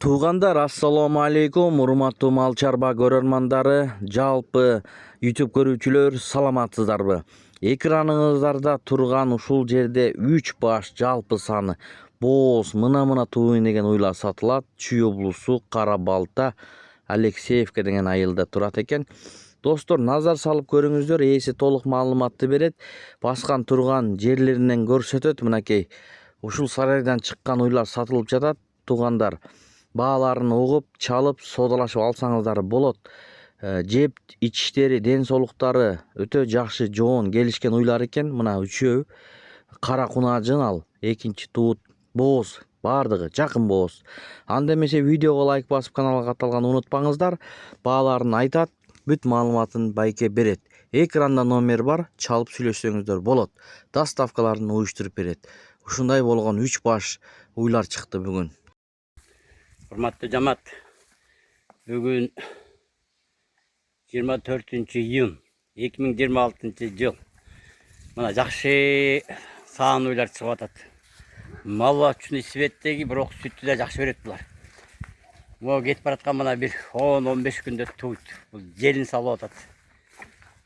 Туугандар, ассаламу алейкум, урматтуу мал чарба көрөрмандары, жалпы YouTube көрүүчүлөр, саламатсыздарбы? Экраныңыздарда турган ушул жерде 3 баш жалпы саны бооз мына тууин деген уйлар сатылат. Чүй облусу Кара Балта, Алексеевка деген айылда турат экен. Достор, назар салып көрүңүздөр, ээси толук маалыматты берет. Баскан турган жерлеринен көрсөтөт. Мынакей ушул сарайдан чыккан уйлар сатылып жатат. Туугандар, бааларын угуп, чалып, соодалашып алсаңыздар болот. Жеп ичиштери, ден соолуктары өтө жакшы, жоон келишкен уйлар экен. Мына үчөө кара кунажын ал, экинчи туут бооз, баардыгы жакын бооз. Анда эмесе видеого лайк басып, каналга катталганды унутпаңыздар. Бааларын айтат, бүт маалыматын байке берет. Экранда номер бар, чалып сүйлөшсөңүздөр болот. Доставкаларын уюштуруп берет. Ушундай болгон 3 баш уйлар чыкты бүгүн. Урматтуу жамаат, бүгүн 24 июнь 2026 жыл. Мына жакшы саан уйлар чыгып атат. Мал үчүн светтеги, бирок сүттү да жакшы берет булар. Могу кетип бараткан мына бир 10-15 күндө туйт. Бул желин салып атат.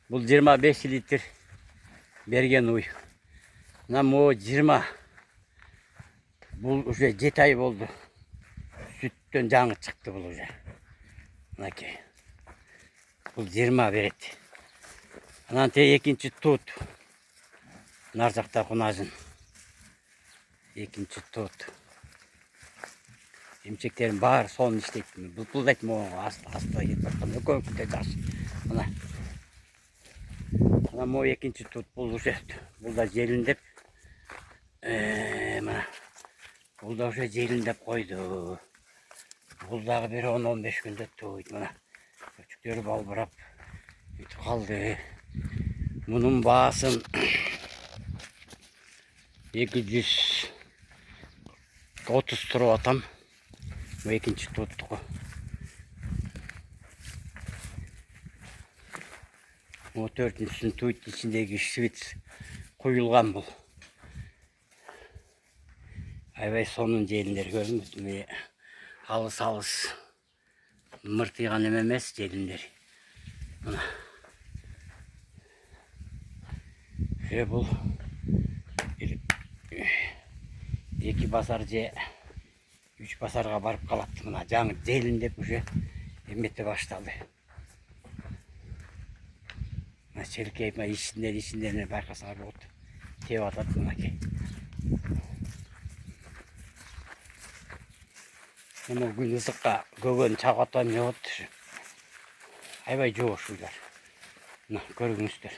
Бул 25 литр берген уй. Мына могу 20. Бул уже 7 ай болду. Sütten жаңы çıktı бұл уже. Мынакей. Бұл 20 берет. Анан те экинчи тут. Нар жакта кунажын. Экинчи тут. Эмчектерин баары сонун иштейт. Булпулдайт могу аста кетип бараткан. Экөө жакшы. Мына. Мына могу экинчи тут бул уже. Бул да желиндеп. Мына. Бул да уже желиндеп койду. Бул дагы бир 10-15 күндө туйт. Мына көчүктөрү балбырап бүтүп калды. Мунун баасын 230 туруп атам. Бул экинчи туттуку. Бул төртүнчүсүн туйт, ичиндеги свит куюлган бул. Аябай сонун желиндер көрдүңүзбү? Алыс мыртыйган эме эмес желиндер. Мына. Бул 2 басар же 3 басарга барып калат. Мына жаңы желиндеп уже эмете башталды. Мына челкейип, ичинден байкасаңар болот. Теп атат мынакей. Мына күн ысыкка көгөн чагып атам жогот. Аябай жоош уйлар. Мына көрүңүздөр.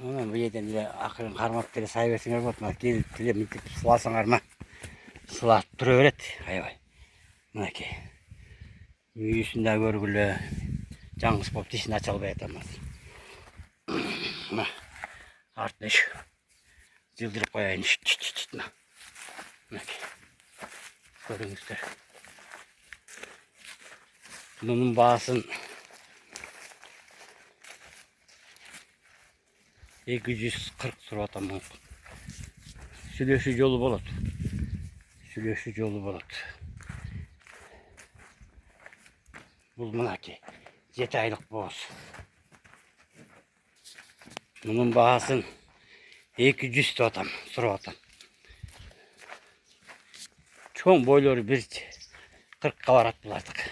Мына бу жерден эле акырын кармап деле сай берсеңер болот. Мына келип деле мынтип суласаңар сулап тура берет. Аябай. Мынакей. Мүйүсүн да көргүлө. Жаңыс болуп тишин ача албай атам. Мына артына жылдырып коеюн. Мынакей. Көрүңүздөр. Мунун баасын 240 туруп атам. Сүйлөшүү жолу болот. Бул мынакей 7 айлык бооз. Мунун баасын 200 туруп атам, суруп атам. Çoğun boyları bir 40 kavarat bulardık.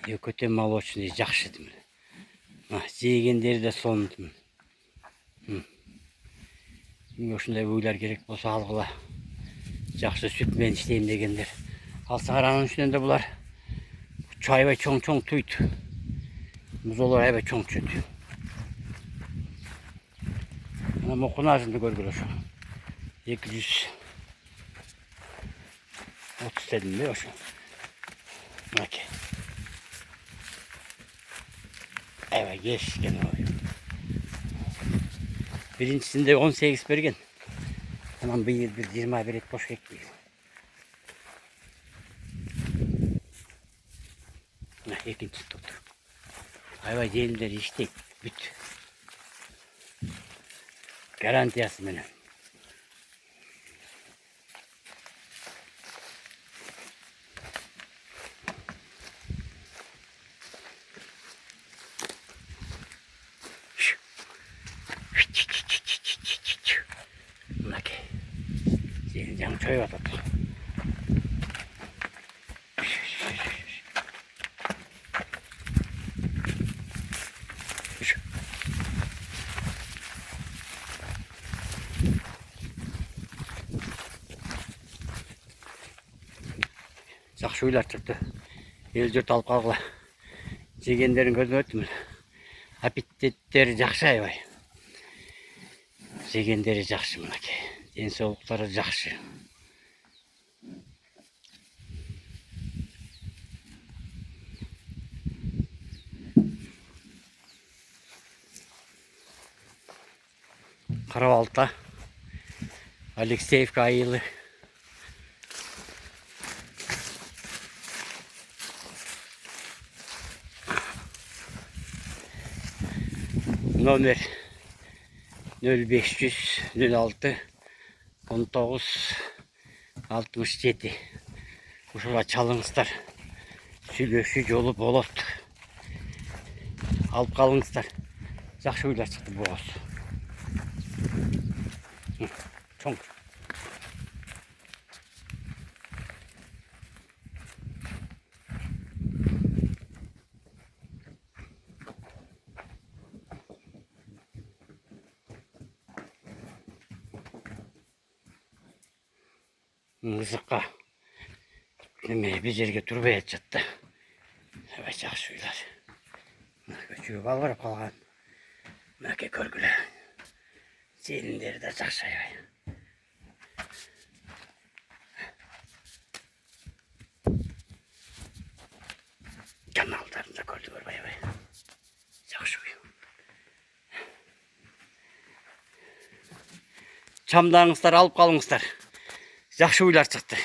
Ököten mal olsun diye jakşıdım. Jeygenleri de sondum. Şunday uylar gerek bolsa algıla. Jakşı süt men işleyim degenler. Alsalar anın üstünden de bular. Çay çoğun tuyt. Muzolar aybay çoğun çötü. Ama kunajını görgülü şu. 230 dedim diyor şu. Bakın. Evet geç gene o. Birincisinde 18 bergen. Tamam bir 20 bir boş ekmeği. İkinci tut. Hayvan yerimleri işte büt. Garantiyası menен. Mınakey. Senin canın çöy atat. Жақсы ойлар çıktı. El jurt alып қалғыла. Жегендерін көріп өттім. Аппетиттері жақсы аябай. Жегендері жақсы мынакей. Денсаулықтары жақсы. Қарабалта, Алексеевка айылы. Номер 0500 06 19 67. Ушуга чалыңыздар. Сүйлөшүү жолу болот. Алып калыңыздар. Жакшы ойлар чыкты бооз. Чоң. Музыка. Неме bir жерге турбай жатты. Аябай жакшы үйлер. Көчөгө балбырап калган. Мынакей көргүлө. Желиндери да жакшы аябай. Каналдарын да көрдүк аябай. Жакшы үй. Чамдаңыздар алып калыңыздар. Жакшы үйлер чыкты.